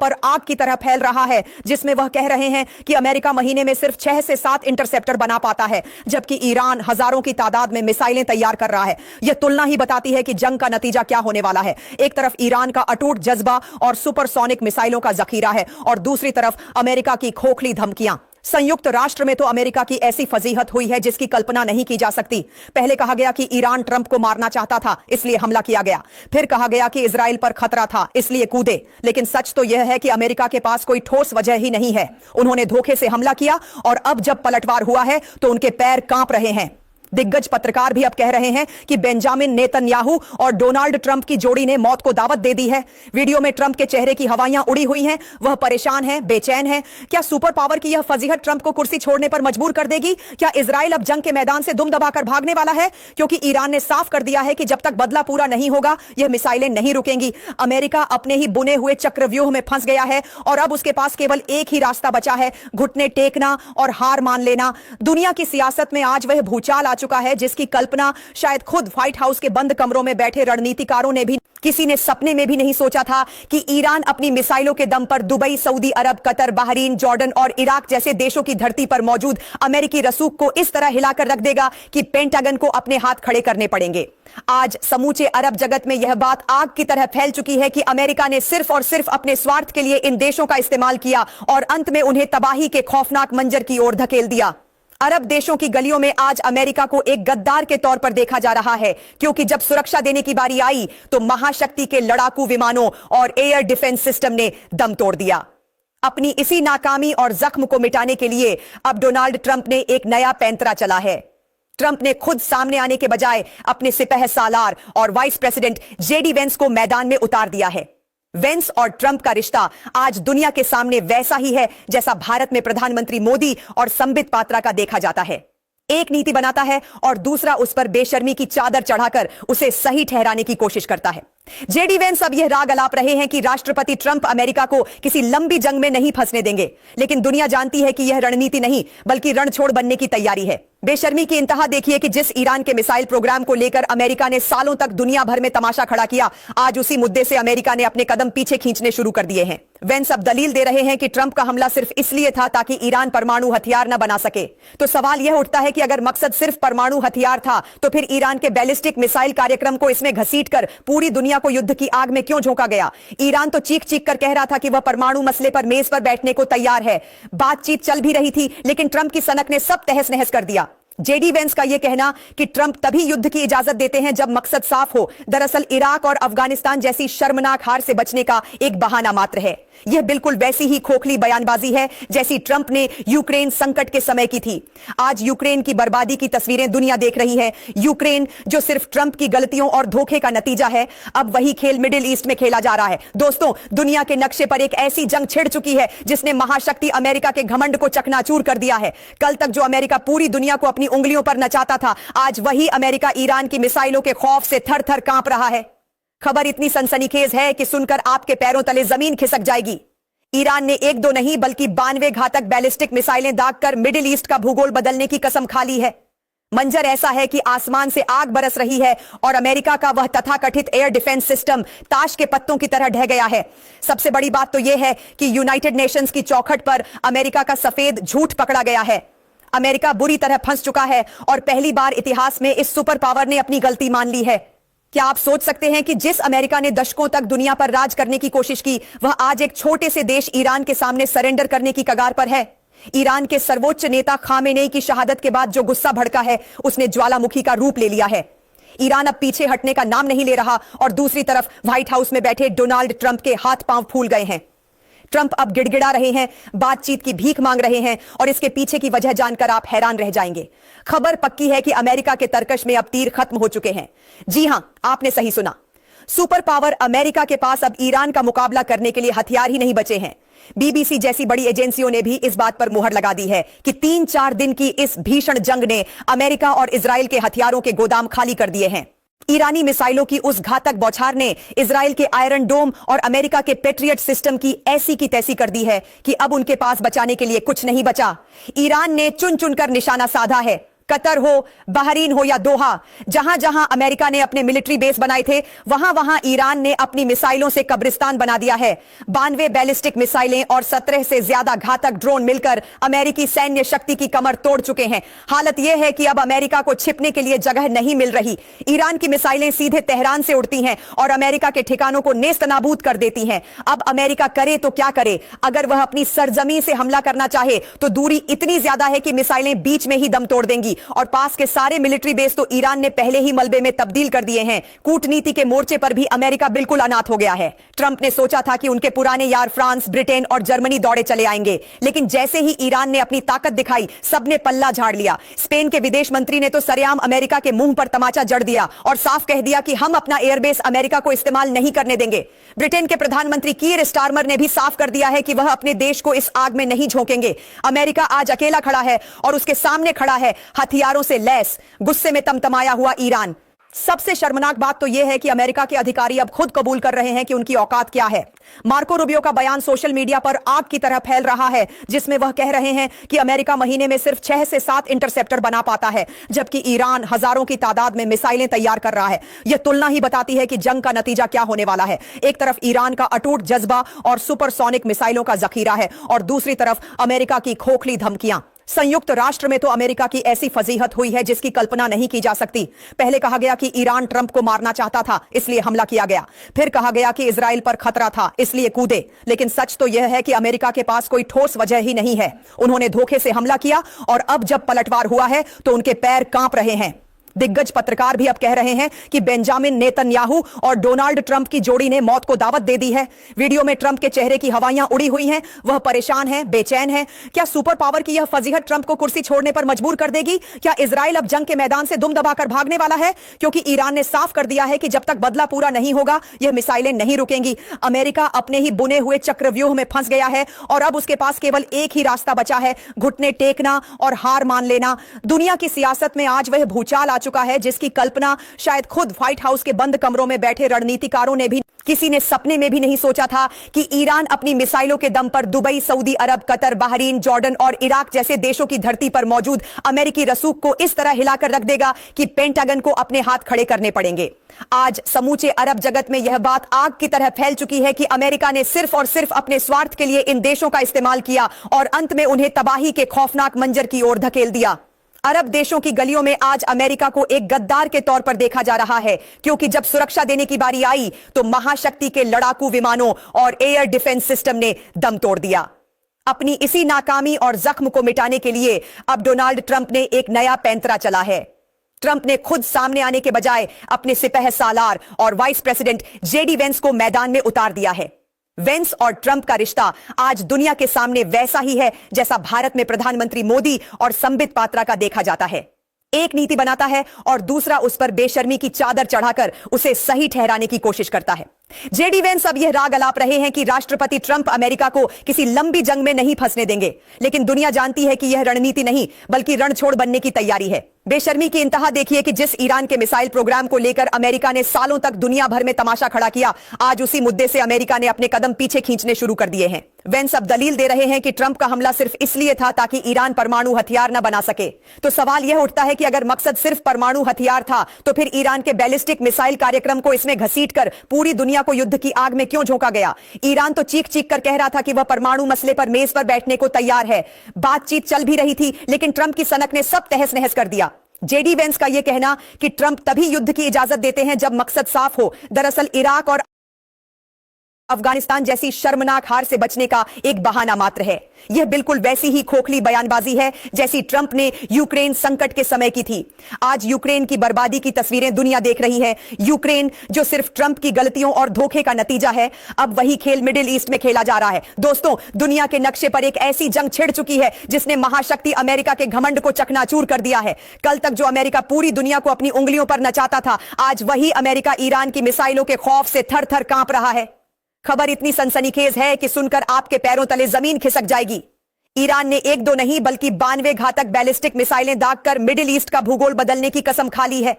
पर आग की तरह फैल रहा है, जिसमें वह कह रहे हैं कि अमेरिका महीने में सिर्फ 6 से 7 इंटरसेप्टर बना पाता है, जबकि ईरान हजारों की तादाद में मिसाइलें तैयार कर रहा है। यह तुलना ही बताती है कि जंग का नतीजा क्या होने वाला है। एक तरफ ईरान का अटूट जज्बा और सुपरसोनिक मिसाइलों का जखीरा है, और दूसरी तरफ अमेरिका की खोखली धमकियां। संयुक्त राष्ट्र में तो अमेरिका की ऐसी फजीहत हुई है जिसकी कल्पना नहीं की जा सकती। पहले कहा गया कि ईरान ट्रंप को मारना चाहता था, इसलिए हमला किया गया। फिर कहा गया कि इजराइल पर खतरा था, इसलिए कूदे। लेकिन सच तो यह है कि अमेरिका के पास कोई ठोस वजह ही नहीं है। उन्होंने धोखे से हमला किया, और अब जब पलटवार हुआ है तो उनके पैर कांप रहे हैं। दिग्गज पत्रकार भी अब कह रहे हैं कि बेंजामिन नेतन्याहू और डोनाल्ड ट्रंप की जोड़ी ने मौत को दावत दे दी है। वीडियो में ट्रंप के चेहरे की हवाइयां उड़ी हुई हैं, वह परेशान है, बेचैन है। क्या सुपर पावर की यह फजीहत ट्रंप को कुर्सी छोड़ने पर मजबूर कर देगी? क्या इजराइल अब जंग के मैदान से दुम दबाकर भागने वाला है? क्योंकि ईरान ने साफ कर दिया है कि जब तक बदला पूरा नहीं होगा, यह मिसाइलें नहीं रुकेंगी। अमेरिका अपने ही बुने हुए चक्रव्यूह में फंस गया है, और अब उसके पास केवल एक ही रास्ता बचा है, घुटने टेकना और हार मान लेना। दुनिया की सियासत में आज वह भूचाल आ चुका है जिसकी कल्पना शायद खुद व्हाइट हाउस के बंद कमरों में बैठे रणनीतिकारों ने भी, किसी ने सपने में भी नहीं सोचा था कि ईरान अपनी मिसाइलों के दम पर दुबई, सऊदी अरब, कतर, बहरीन, जॉर्डन और इराक जैसे देशों की धरती पर मौजूद अमेरिकी रसूख को इस तरह हिलाकर रख देगा कि पेंटागन को अपने हाथ खड़े करने पड़ेंगे। आज समूचे अरब जगत में यह बात आग की तरह फैल चुकी है कि अमेरिका ने सिर्फ और सिर्फ अपने स्वार्थ के लिए इन देशों का इस्तेमाल किया, और अंत में उन्हें तबाही के खौफनाक मंजर की ओर धकेल दिया। अरब देशों की गलियों में आज अमेरिका को एक गद्दार के तौर पर देखा जा रहा है, क्योंकि जब सुरक्षा देने की बारी आई तो महाशक्ति के लड़ाकू विमानों और एयर डिफेंस सिस्टम ने दम तोड़ दिया। अपनी इसी नाकामी और जख्म को मिटाने के लिए अब डोनाल्ड ट्रंप ने एक नया पैंतरा चला है। ट्रंप ने खुद सामने आने के बजाय अपने सिपह सालार और वाइस प्रेसिडेंट जेडी वेंस को मैदान में उतार दिया है। वेंस और ट्रंप का रिश्ता आज दुनिया के सामने वैसा ही है जैसा भारत में प्रधानमंत्री मोदी और संबित पात्रा का देखा जाता है। एक नीति बनाता है और दूसरा उस पर बेशर्मी की चादर चढ़ाकर उसे सही ठहराने की कोशिश करता है। जेडी वेंस अब यह राग अलाप रहे हैं कि राष्ट्रपति ट्रंप अमेरिका को किसी लंबी जंग में नहीं फंसने देंगे, लेकिन दुनिया जानती है कि यह रणनीति नहीं बल्कि रणछोड़ बनने की तैयारी है। बेशर्मी की इंतहा देखिए कि जिस ईरान के मिसाइल प्रोग्राम को लेकर अमेरिका ने सालों तक दुनिया भर में तमाशा खड़ा किया, आज उसी मुद्दे से अमेरिका ने अपने कदम पीछे खींचने शुरू कर दिए हैं। वेंस अब दलील दे रहे हैं कि ट्रंप का हमला सिर्फ इसलिए था ताकि ईरान परमाणु हथियार न बना सके। तो सवाल यह उठता है कि अगर मकसद सिर्फ परमाणु हथियार था, तो फिर ईरान के बैलिस्टिक मिसाइल कार्यक्रम को इसमें घसीटकर पूरी दुनिया को युद्ध की आग में क्यों झोंका गया? ईरान तो चीख चीख कर कह रहा था कि वह परमाणु मसले पर मेज पर बैठने को तैयार है। बातचीत चल भी रही थी, लेकिन ट्रंप की सनक ने सब तहस नहस कर दिया। जेडी वेंस का यह कहना कि ट्रंप तभी युद्ध की इजाजत देते हैं जब मकसद साफ हो, दरअसल इराक और अफगानिस्तान जैसी शर्मनाक हार से बचने का एक बहाना मात्र है। यह बिल्कुल वैसी ही खोखली बयानबाजी है जैसी ट्रंप ने यूक्रेन संकट के समय की थी। आज यूक्रेन की बर्बादी की तस्वीरें दुनिया देख रही है। यूक्रेन जो सिर्फ ट्रंप की गलतियों और धोखे का नतीजा है, अब वही खेल मिडिल ईस्ट में खेला जा रहा है। दोस्तों, दुनिया के नक्शे पर एक ऐसी जंग छिड़ चुकी है जिसने महाशक्ति अमेरिका के घमंड को चकनाचूर कर दिया है। कल तक जो अमेरिका पूरी दुनिया को अपनी उंगलियों पर नचाता था, आज वही अमेरिका ईरान की मिसाइलों के खौफ से थर थर कांप रहा है। खबर इतनी सनसनीखेज है कि सुनकर आपके पैरों तले जमीन खिसक जाएगी। ईरान ने एक दो नहीं बल्कि 92 घातक बैलिस्टिक मिसाइलें दागकर मिडिल ईस्ट का भूगोल बदलने की कसम खा ली है। मंजर ऐसा है कि आसमान से आग बरस रही है और अमेरिका का वह तथाकथित एयर डिफेंस सिस्टम ताश के पत्तों की तरह ढह गया है। सबसे बड़ी बात तो यह है कि यूनाइटेड नेशंस की चौखट पर अमेरिका का सफेद झूठ पकड़ा गया है। अमेरिका बुरी तरह फंस चुका है और पहली बार इतिहास में इस सुपर पावर ने अपनी गलती मान ली है। क्या आप सोच सकते हैं कि जिस अमेरिका ने दशकों तक दुनिया पर राज करने की कोशिश की, वह आज एक छोटे से देश ईरान के सामने सरेंडर करने की कगार पर है? ईरान के सर्वोच्च नेता खामेनेई की शहादत के बाद जो गुस्सा भड़का है, उसने ज्वालामुखी का रूप ले लिया है। ईरान अब पीछे हटने का नाम नहीं ले रहा, और दूसरी तरफ व्हाइट हाउस में बैठे डोनाल्ड ट्रंप के हाथ पांव फूल गए हैं। ट्रंप अब गिड़गिड़ा रहे हैं, बातचीत की भीख मांग रहे हैं, और इसके पीछे की वजह जानकर आप हैरान रह जाएंगे। खबर पक्की है कि अमेरिका के तरकश में अब तीर खत्म हो चुके हैं। जी हां, आपने सही सुना। सुपर पावर अमेरिका के पास अब ईरान का मुकाबला करने के लिए हथियार ही नहीं बचे हैं। बीबीसी जैसी बड़ी एजेंसियों ने भी इस बात पर मुहर लगा दी है कि 3-4 दिन की इस भीषण जंग ने अमेरिका और इजराइल के हथियारों के गोदाम खाली कर दिए हैं। ईरानी मिसाइलों की उस घातक बौछार ने इजराइल के आयरन डोम और अमेरिका के पेट्रियट सिस्टम की ऐसी की तैसी कर दी है कि अब उनके पास बचाने के लिए कुछ नहीं बचा। ईरान ने चुन चुनकर निशाना साधा है, कतर हो, बहरीन हो या दोहा, जहां जहां अमेरिका ने अपने मिलिट्री बेस बनाए थे वहां वहां ईरान ने अपनी मिसाइलों से कब्रिस्तान बना दिया है। 92 बैलिस्टिक मिसाइलें और 17 से ज्यादा घातक ड्रोन मिलकर अमेरिकी सैन्य शक्ति की कमर तोड़ चुके हैं। हालत यह है कि अब अमेरिका को छिपने के लिए जगह नहीं मिल रही। ईरान की मिसाइलें सीधे तेहरान से उड़ती हैं और अमेरिका के ठिकानों को नेस्तनाबूद कर देती हैं। अब अमेरिका करे तो क्या करे? अगर वह अपनी सरजमी से हमला करना चाहे तो दूरी इतनी ज्यादा है कि मिसाइलें बीच में ही दम तोड़ देंगी और पास के सारे मिलिट्री बेस तो ईरान ने पहले ही मलबे में तब्दील कर दिए हैं। कूटनीति के मोर्चे पर भी अमेरिका बिल्कुल अनाथ हो गया है। ट्रंप ने सोचा था कि उनके पुराने यार फ्रांस, ब्रिटेन और जर्मनी दौड़े चले आएंगे, लेकिन जैसे ही ईरान ने अपनी ताकत दिखाई सबने पल्ला झाड़ लिया। स्पेन के विदेश मंत्री ने तो सरेआम अमेरिका के मुंह पर तमाचा जड़ दिया और साफ कह दिया कि हम अपना एयरबेस अमेरिका को इस्तेमाल नहीं करने देंगे। ब्रिटेन के प्रधानमंत्री कीर स्टारमर ने भी साफ कर दिया है कि वह अपने देश को इस आग में नहीं झोंकेंगे। अमेरिका आज अकेला खड़ा है और उसके सामने खड़ा है हथियारों से लैस, गुस्से में तमतमाया हुआ ईरान। सबसे शर्मनाक बात तो यह है कि अमेरिका के अधिकारी अब खुद कबूल कर रहे हैं कि उनकी औकात क्या है। मार्को रूबियो का बयान सोशल मीडिया पर आग की तरह फैल रहा है, जिसमें वह कह रहे हैं कि अमेरिका महीने में सिर्फ 6 से 7 इंटरसेप्टर बना पाता है, जबकि ईरान हजारों की तादाद में मिसाइलें तैयार कर रहा है। यह तुलना ही बताती है कि जंग का नतीजा क्या होने वाला है। एक तरफ ईरान का अटूट जज्बा और सुपरसोनिक मिसाइलों का जखीरा है और दूसरी तरफ अमेरिका की खोखली धमकियां। संयुक्त राष्ट्र में तो अमेरिका की ऐसी फजीहत हुई है जिसकी कल्पना नहीं की जा सकती। पहले कहा गया कि ईरान ट्रंप को मारना चाहता था, इसलिए हमला किया गया। फिर कहा गया कि इजराइल पर खतरा था, इसलिए कूदे। लेकिन सच तो यह है कि अमेरिका के पास कोई ठोस वजह ही नहीं है। उन्होंने धोखे से हमला किया और अब जब पलटवार हुआ है तो उनके पैर कांप रहे हैं। दिग्गज पत्रकार भी अब कह रहे हैं कि बेंजामिन नेतन्याहू और डोनाल्ड ट्रंप की जोड़ी ने मौत को दावत दे दी है। वीडियो में ट्रंप के चेहरे की हवाइयां उड़ी हुई हैं, वह परेशान है, बेचैन है। क्या सुपर पावर की यह फजीहत ट्रंप को कुर्सी छोड़ने पर मजबूर कर देगी? क्या इजराइल अब जंग के मैदान से दुम दबाकर भागने वाला है? क्योंकि ईरान ने साफ कर दिया है कि जब तक बदला पूरा नहीं होगा यह मिसाइलें नहीं रुकेंगी। अमेरिका अपने ही बुने हुए चक्रव्यूह में फंस गया है और अब उसके पास केवल एक ही रास्ता बचा है, घुटने टेकना और हार मान लेना। दुनिया की सियासत में आज वह भूचाल आ चुका है जिसकी कल्पना शायद खुद व्हाइट हाउस के बंद कमरों में बैठे रणनीतिकारों ने भी, किसी ने सपने में भी नहीं सोचा था कि ईरान अपनी मिसाइलों के दम पर दुबई, सऊदी अरब, कतर, बहरीन, जॉर्डन और इराक जैसे देशों की धरती पर मौजूद अमेरिकी रसूख को इस तरह हिलाकर रख देगा कि पेंटागन को अपने हाथ खड़े करने पड़ेंगे। आज समूचे अरब जगत में यह बात आग की तरह फैल चुकी है कि अमेरिका ने सिर्फ और सिर्फ अपने स्वार्थ के लिए इन देशों का इस्तेमाल किया और अंत में उन्हें तबाही के खौफनाक मंजर की ओर धकेल दिया। अरब देशों की गलियों में आज अमेरिका को एक गद्दार के तौर पर देखा जा रहा है, क्योंकि जब सुरक्षा देने की बारी आई तो महाशक्ति के लड़ाकू विमानों और एयर डिफेंस सिस्टम ने दम तोड़ दिया। अपनी इसी नाकामी और जख्म को मिटाने के लिए अब डोनाल्ड ट्रंप ने एक नया पैंतरा चला है। ट्रंप ने खुद सामने आने के बजाय अपने सिपह सालार और वाइस प्रेसिडेंट जेडी वेंस को मैदान में उतार दिया है। वेंस और ट्रंप का रिश्ता आज दुनिया के सामने वैसा ही है जैसा भारत में प्रधानमंत्री मोदी और संबित पात्रा का देखा जाता है। एक नीति बनाता है और दूसरा उस पर बेशर्मी की चादर चढ़ाकर उसे सही ठहराने की कोशिश करता है। जेडी वेंस अब यह राग अलाप रहे हैं कि राष्ट्रपति ट्रंप अमेरिका को किसी लंबी जंग में नहीं फंसने देंगे, लेकिन दुनिया जानती है कि यह रणनीति नहीं बल्कि रणछोड़ बनने की तैयारी है। बेशर्मी की इंतहा देखिए कि जिस ईरान के मिसाइल प्रोग्राम को लेकर अमेरिका ने सालों तक दुनिया भर में तमाशा खड़ा किया, आज उसी मुद्दे से अमेरिका ने अपने कदम पीछे खींचने शुरू कर दिए हैं। वेंस अब दलील दे रहे हैं कि ट्रंप का हमला सिर्फ इसलिए था ताकि ईरान परमाणु हथियार न बना सके। तो सवाल यह उठता है कि अगर मकसद सिर्फ परमाणु हथियार था तो फिर ईरान के बैलिस्टिक मिसाइल कार्यक्रम को इसमें घसीटकर पूरी दुनिया को युद्ध की आग में क्यों झोंका गया? ईरान तो चीख चीख कर कह रहा था कि वह परमाणु मसले पर मेज पर बैठने को तैयार है। बातचीत चल भी रही थी, लेकिन ट्रंप की सनक ने सब तहस नहस कर दिया। जेडी वेंस का यह कहना कि ट्रंप तभी युद्ध की इजाजत देते हैं जब मकसद साफ हो, दरअसल इराक और अफगानिस्तान जैसी शर्मनाक हार से बचने का एक बहाना मात्र है। यह बिल्कुल वैसी ही खोखली बयानबाजी है जैसी ट्रंप ने यूक्रेन संकट के समय की थी। आज यूक्रेन की बर्बादी की तस्वीरें दुनिया देख रही है। यूक्रेन जो सिर्फ ट्रंप की गलतियों और धोखे का नतीजा है, अब वही खेल मिडिल ईस्ट में खेला जा रहा है। दोस्तों, दुनिया के नक्शे पर एक ऐसी जंग छिड़ चुकी है जिसने महाशक्ति अमेरिका के घमंड को चकनाचूर कर दिया है। कल तक जो अमेरिका पूरी दुनिया को अपनी उंगलियों पर नचाता था, आज वही अमेरिका ईरान की मिसाइलों के खौफ से थर थर कांप रहा है। खबर इतनी सनसनीखेज है कि सुनकर आपके पैरों तले जमीन खिसक जाएगी। ईरान ने एक दो नहीं बल्कि 92 घातक बैलिस्टिक मिसाइलें दागकर मिडिल ईस्ट का भूगोल बदलने की कसम खा ली है।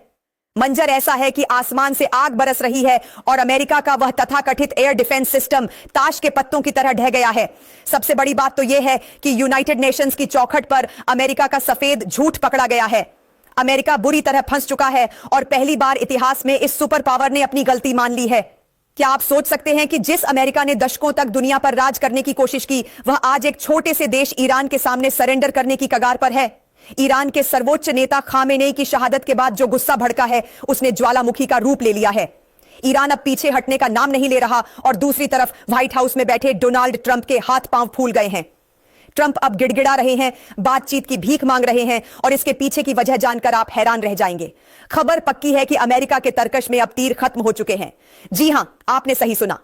मंजर ऐसा है कि आसमान से आग बरस रही है और अमेरिका का वह तथाकथित एयर डिफेंस सिस्टम ताश के पत्तों की तरह ढह गया है। सबसे बड़ी बात तो यह है कि यूनाइटेड नेशंस की चौखट पर अमेरिका का सफेद झूठ पकड़ा गया है। अमेरिका बुरी तरह फंस चुका है और पहली बार इतिहास में इस सुपर पावर ने अपनी गलती मान ली है। क्या आप सोच सकते हैं कि जिस अमेरिका ने दशकों तक दुनिया पर राज करने की कोशिश की, वह आज एक छोटे से देश ईरान के सामने सरेंडर करने की कगार पर है। ईरान के सर्वोच्च नेता खामेनेई की शहादत के बाद जो गुस्सा भड़का है, उसने ज्वालामुखी का रूप ले लिया है। ईरान अब पीछे हटने का नाम नहीं ले रहा और दूसरी तरफ व्हाइट हाउस में बैठे डोनाल्ड ट्रंप के हाथ पांव फूल गए हैं। ट्रंप अब गिड़गिड़ा रहे हैं, बातचीत की भीख मांग रहे हैं और इसके पीछे की वजह जानकर आप हैरान रह जाएंगे। खबर पक्की है कि अमेरिका के तरकश में अब तीर खत्म हो चुके हैं। जी हां, आपने सही सुना।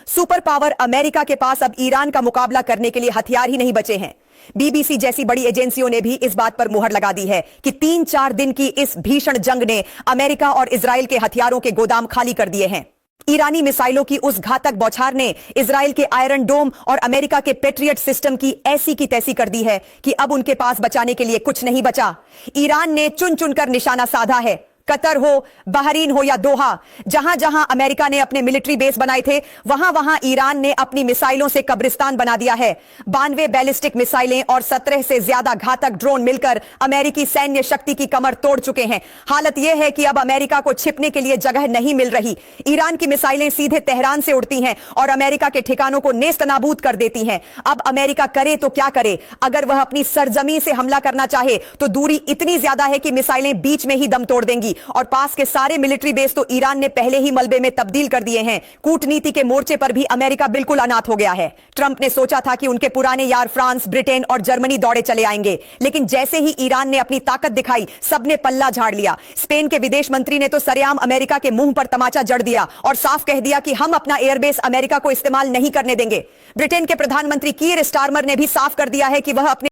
सुपर पावर अमेरिका के पास अब ईरान का मुकाबला करने के लिए हथियार ही नहीं बचे हैं। बीबीसी जैसी बड़ी एजेंसियों ने भी इस बात पर मुहर लगा दी है कि 3-4 दिन की इस भीषण जंग ने अमेरिका और इजराइल के हथियारों के गोदाम खाली कर दिए हैं। ईरानी मिसाइलों की उस घातक बौछार ने इजराइल के आयरन डोम और अमेरिका के पेट्रियट सिस्टम की ऐसी की तैसी कर दी है कि अब उनके पास बचाने के लिए कुछ नहीं बचा। ईरान ने चुन चुनकर निशाना साधा है। कतर हो, बहरीन हो या दोहा, जहां जहां अमेरिका ने अपने मिलिट्री बेस बनाए थे, वहां वहां ईरान ने अपनी मिसाइलों से कब्रिस्तान बना दिया है। 92 बैलिस्टिक मिसाइलें और 17 से ज्यादा घातक ड्रोन मिलकर अमेरिकी सैन्य शक्ति की कमर तोड़ चुके हैं। हालत यह है कि अब अमेरिका को छिपने के लिए जगह नहीं मिल रही। ईरान की मिसाइलें सीधे तेहरान से उड़ती हैं और अमेरिका के ठिकानों को नेस्तनाबूद कर देती हैं। अब अमेरिका करे तो क्या करे? अगर वह अपनी सरजमी से हमला करना चाहे तो दूरी इतनी ज्यादा है कि मिसाइलें बीच में ही दम तोड़ देंगी और पास के सारे मिलिट्री बेस तो ईरान ने पहले ही मलबे में तब्दील कर दिए हैं। कूटनीति के मोर्चे पर भी अमेरिका बिल्कुल अनाथ हो गया है। ट्रंप ने सोचा था कि उनके पुराने यार फ्रांस, ब्रिटेन और जर्मनी दौड़े चले आएंगे, लेकिन जैसे ही ईरान ने अपनी ताकत दिखाई, सबने पल्ला झाड़ लिया। स्पेन के विदेश मंत्री ने तो सरेआम अमेरिका के मुंह पर तमाचा जड़ दिया और साफ कह दिया कि हम अपना एयरबेस अमेरिका को इस्तेमाल नहीं करने देंगे। ब्रिटेन के प्रधानमंत्री कीर स्टारमर ने भी साफ कर दिया है कि वह अपने